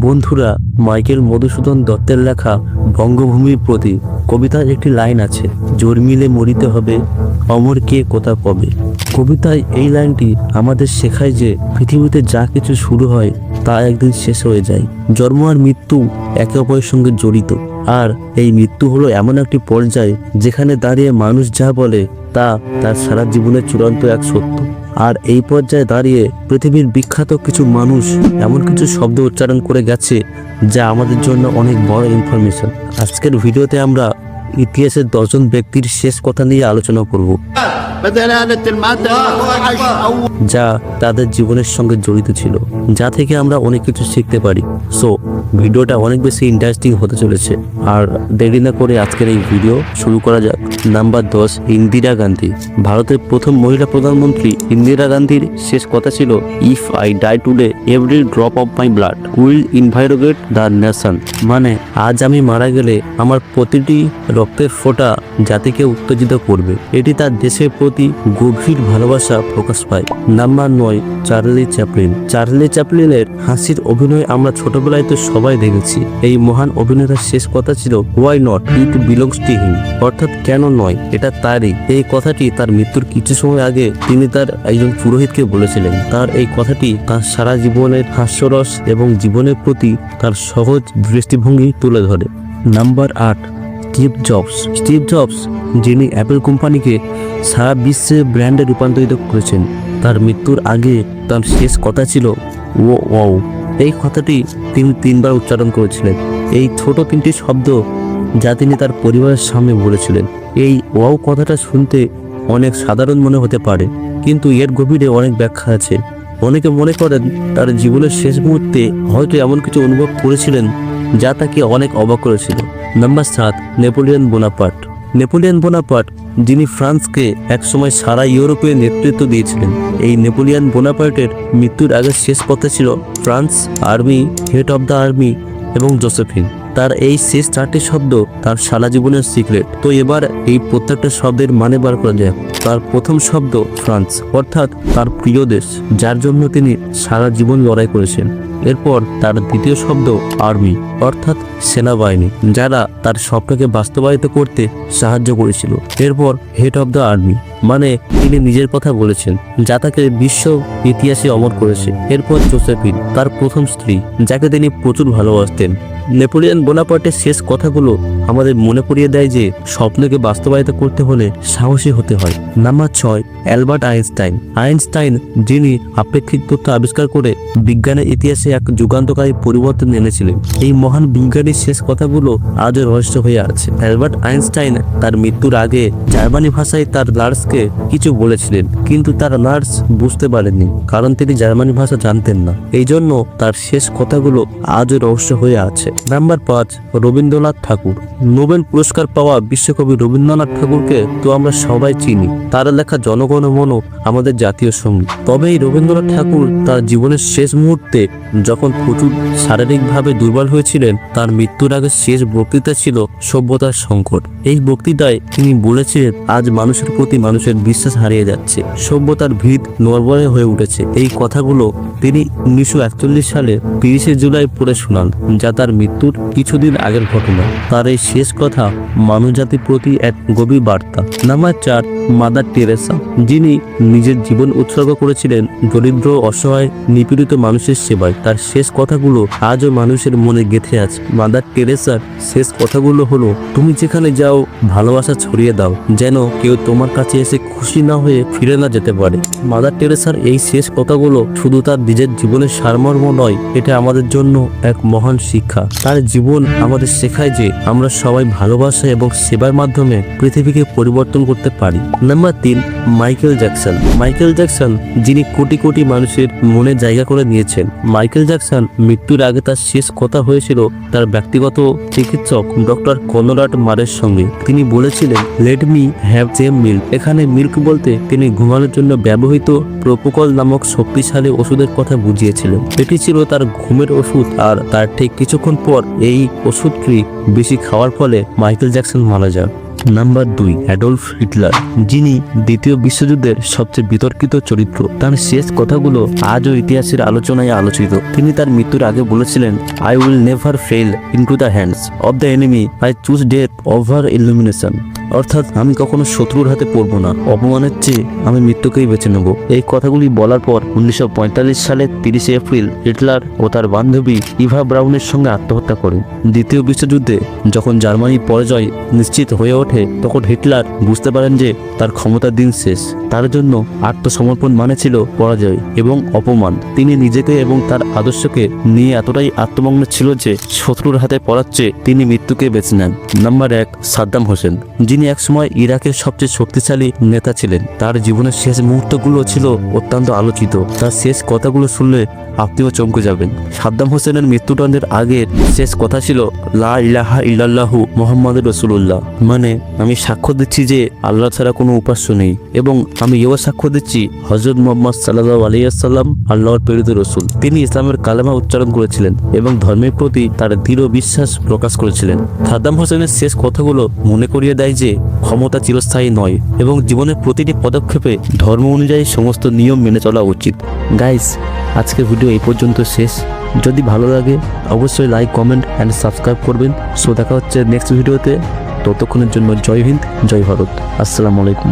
বন্ধুরা, মাইকেল মধুসূদন দত্তের লেখা বঙ্গভূমির প্রতি কবিতার একটি লাইন আছে, জন্মিলে মরিতে হবে, অমর কে কোথা পাবে। কবিতায় এই লাইনটি আমাদের শেখায় যে পৃথিবীতে যা কিছু শুরু হয় তা একদিন শেষ হয়ে যায়। জন্ম আর মৃত্যু একে অপরের সঙ্গে জড়িত, আর এই মৃত্যু হলো এমন একটি পর্যায় যেখানে দাঁড়িয়ে মানুষ যা বলে তা তার সারা জীবনের চূড়ান্ত এক সত্য। আর এই পর্যায়ে দাঁড়িয়ে পৃথিবীর বিখ্যাত কিছু মানুষ এমন কিছু শব্দ উচ্চারণ করে গেছে যা আমাদের জন্য অনেক বড় ইনফরমেশন। আজকের ভিডিওতে আমরা ইতিহাসের 10 জন ব্যক্তির শেষ কথা নিয়ে আলোচনা করব, যা তাদের জীবনের সঙ্গে জড়িত ছিল, যা থেকে আমরা অনেক কিছু শিখতে পারি। সো ভিডিওটা অনেক বেশি ইন্টারেস্টিং হতে চলেছে, আর দেরি না করে আজকের এই ভিডিও শুরু করা যাক। নাম্বার 10, ইন্দিরা গান্ধী। ভারতের প্রথম মহিলা প্রধানমন্ত্রী ইন্দিরা গান্ধীর শেষ কথা ছিল, if I die today every drop of my blood will invigorate the nation. মানে আজ আমি মারা গেলে আমার প্রতিটি রক্তের ফোঁটা জাতিকে উত্তেজিত করবে। এটি তার দেশের প্রতি গভীর ভালোবাসা প্রকাশ পায়। Number 9, Charlie Chaplin. চার্লি চ্যাপলিনের হাসির অভিনয় আমরা ছোটবেলায় তো সবাই দেখেছি। এই মহান অভিনেতার শেষ কথা ছিল, why not, it belongs to him, অর্থাৎ কেন নয়, এটা তারই। এই কথাটি তার মৃত্যুর কিছু সময় আগে তিনি তার একজন পুরোহিতকে বলেছিলেন। তার এই কথাটি তার সারা জীবনের হাস্যরস এবং জীবনের প্রতি তার সহজ দৃষ্টিভঙ্গি তুলে ধরে। Number 8, Steve jobs. Steve jobs, যিনি অ্যাপল কোম্পানিকে সারা বিশ্বে ব্র্যান্ডে রূপান্তরিত করেছেন, তার মৃত্যুর আগে তার শেষ কথা ছিল, ও ওয়াও। এই কথাটি তিনি 3 বার উচ্চারণ করেছিলেন। এই ছোট 3টি শব্দ যা তিনি তার পরিবারের সামনে বলেছিলেন। এই ওয়াও কথাটা শুনতে অনেক সাধারণ মনে হতে পারে, কিন্তু এর গভীরে অনেক ব্যাখ্যা আছে। অনেকে মনে করেন তার জীবনের শেষ মুহূর্তে হয়তো এমন কিছু অনুভব করেছিলেন যা তাকে অনেক অবাক করেছিল। Number 7, Napoleon Bonaparte. Napoleon Bonaparte, যিনি ফ্রান্সকে একসময় সারা ইউরোপে নেতৃত্ব দিয়েছিলেন। এই নেপোলিয়ন বোনাপার্টের মৃত্যুর আগে শেষ কথা ছিল, France army, head of the army এবং জোসেফিন। তার এই শেষ 4টি শব্দ তার সারা জীবনের সিক্রেট। তো এবার এই প্রত্যেকটা শব্দের মানে বার করা যায়। তার প্রথম শব্দ ফ্রান্স, অর্থাৎ তার প্রিয় দেশ, যার জন্য তিনি সারা জীবন লড়াই করেছেন। এরপর তার দ্বিতীয় শব্দ আর্মি, অর্থাৎ সেনাবাহিনী, যারা তার স্বপ্নকে বাস্তবায়িত করতে সাহায্য করেছিল। এরপর হেড অফ দ্য আর্মি, মানে তিনি নিজের কথা বলেছেন, যা তাকে বিশ্ব ইতিহাসে অমর করেছে। এরপর জোসেফিন, তার প্রথম স্ত্রী, যাকে তিনি প্রচুর ভালোবাসতেন। নেপোলিয়ন বোনাপার্টের শেষ কথাগুলো আমাদের মনে করিয়ে দেয় যে স্বপ্নকে বাস্তবায়িত করতে হলে সাহসী হতে হয়। Number 6, Albert Einstein. আইনস্টাইন, যিনি আপেক্ষিক তত্ত্ব আবিষ্কার করে বিজ্ঞানের ইতিহাসে এক যুগান্তকারী পরিবর্তন এনেছিলেন। এই মহান বিজ্ঞানীর শেষ কথাগুলো আজও রহস্য হয়ে আছে। অ্যালবার্ট আইনস্টাইন তার মৃত্যুর আগে জার্মানি ভাষায় তার নার্সকে কিছু বলেছিলেন, কিন্তু তার নার্স বুঝতে পারেননি, কারণ তিনি জার্মানি ভাষা জানতেন না। এই জন্য তার শেষ কথাগুলো আজও রহস্য হয়ে আছে। নাম্বার 5, রবীন্দ্রনাথ ঠাকুর। নোবেল পুরস্কার পাওয়া বিশ্বকবি রবীন্দ্রনাথ ঠাকুরকে তো আমরা সবাই চিনি। তার লেখা জনগণ মন আমাদের জাতীয় সঙ্গীত। তবে এই রবীন্দ্রনাথ ঠাকুর তার জীবনের শেষ মুহূর্তে যখন প্রচুর শারীরিকভাবে দুর্বল হয়েছিলেন, তার মৃত্যুর আগে শেষ বক্তৃতা ছিল সভ্যতার সংকট। এই বক্তৃতায় তিনি বলেছিলেন, আজ মানুষের প্রতি মানুষের বিশ্বাস হারিয়ে যাচ্ছে, সভ্যতার ভিত নড়বড়ে হয়ে উঠেছে। এই কথাগুলো তিনি 1941 সালে 30 জুলাই পড়ে শোনান, যা তার মৃত্যুর কিছুদিন আগের ঘটনা। তার এই শেষ কথা মানবজাতির প্রতি এক গভীর বার্তা। নাম্বার 4, মাদার টেরেসা, যিনি নিজের জীবন উৎসর্গ করেছিলেন দরিদ্র, অসহায়, নিপীড়িত মানুষের সেবায়। তার শেষ কথাগুলো আজও মানুষের মনে গেঁথে আছে। মাদার টেরেসার শেষ কথাগুলো হলো, তুমি যেখানে যাও ভালোবাসা ছড়িয়ে দাও, যেন কেউ তোমার কাছে এসে খুশি না হয়ে ফিরে না যেতে পারে। মাদার টেরেসার এই শেষ কথাগুলো শুধু তার নিজের জীবনের সারমর্ম নয়, এটা আমাদের জন্য এক মহান শিক্ষা। তার জীবন আমাদের শেখায় যে আমরা সবাই ভালোবাসা এবং সেবার মাধ্যমে পৃথিবীকে পরিবর্তন করতে পারি। Number 3, Michael Jackson. Michael Jackson, যিনি কোটি কোটি মানুষের মনে জায়গা করে নিয়েছেন। মাইকেল জ্যাকসন মৃত্যুর আগে তার শেষ কথা হয়েছিল তার ব্যক্তিগত চিকিৎসক ডক্টর কনরাড মারের সঙ্গে। তিনি বলেছিলেন, let me have same milk. এখানে মিল্ক বলতে তিনি ঘুমানোর জন্য ব্যবহৃত প্রোপোকল নামক শক্তিশালী ওষুধের কথা বুঝিয়েছিলেন। এটি ছিল তার ঘুমের ওষুধ, আর তার ঠিক কিছুক্ষণ পর এই ওষুধটি বেশি খাওয়ার ফলে মাইকেল জ্যাকসন মারা যান। নাম্বার 2, অ্যাডলফ হিটলার, যিনি দ্বিতীয় বিশ্বযুদ্ধের সবচেয়ে বিতর্কিত চরিত্র। তার শেষ কথাগুলো আজও ইতিহাসের আলোচনায় আলোচিত। তিনি তার মৃত্যুর আগে বলেছিলেন, I will never fell into the hands of the enemy, I choose death over illumination. অর্থাৎ আমি কখনো শত্রুর হাতে পড়বো না, অপমানের চেয়ে আমি মৃত্যুকেই বেছে নেব। এই কথাগুলি বলার পর 1945 সালের 30 এপ্রিল হিটলার ও তার বান্ধবী ইভা ব্রাউনের সঙ্গে আত্মহত্যা করেন। দ্বিতীয় বিশ্বযুদ্ধে যখন জার্মানির পরাজয় নিশ্চিত হয়ে ওঠে, তখন হিটলার বুঝতে পারেন যে তার ক্ষমতার দিন শেষ। তার জন্য আত্মসমর্পণ মানে ছিল পরাজয় এবং অপমান। তিনি নিজেকে এবং তার আদর্শকে নিয়ে এতটাই আত্মমগ্ন ছিল যে শত্রুর হাতে পড়ার চেয়ে তিনি মৃত্যুকে বেছে নেন। নাম্বার 1, সাদ্দাম হোসেন, যিনি একসময় ইরাকের সবচেয়ে শক্তিশালী নেতা ছিলেন। তার জীবনের শেষ মুহূর্তগুলো ছিল অত্যন্ত আলোচিত। তার শেষ কথাগুলো শুনলে আপনিও চমকে যাবেন। সাদ্দাম হোসেনের মৃত্যুদণ্ডের আগের শেষ কথা ছিল, লা ইলাহা ইল্লাল্লাহু মুহাম্মাদুর রাসূলুল্লাহ, মানে আমি সাক্ষ্য দিচ্ছি যে আল্লাহ ছাড়া কোনো উপাস্য নেই এবং আমি এও সাক্ষ্য দিচ্ছি হযরত মুহাম্মদ সাল্লাল্লাহু আলাইহি ওয়াসাল্লাম আল্লাহর প্রেরিত রাসূল। তিনি ইসলামের কালেমা উচ্চারণ করেছিলেন এবং ধর্মের প্রতি তার দৃঢ় বিশ্বাস প্রকাশ করেছিলেন। সাদ্দাম হোসেনের শেষ কথাগুলো মনে করিয়ে দেয় যে ক্ষমতা চিরস্থায়ী নয় এবং জীবনের প্রতিটি পদক্ষেপে ধর্ম অনুযায়ী সমস্ত নিয়ম মেনে চলা উচিত। গাইস, আজকের ভিডিও এই পর্যন্ত শেষ। যদি ভালো লাগে অবশ্যই লাইক, কমেন্ট অ্যান্ড সাবস্ক্রাইব করবেন। সো দেখা হচ্ছে নেক্সট ভিডিওতে। ততক্ষণের জন্য জয় হিন্দ, জয় ভারত, আসসালামু আলাইকুম।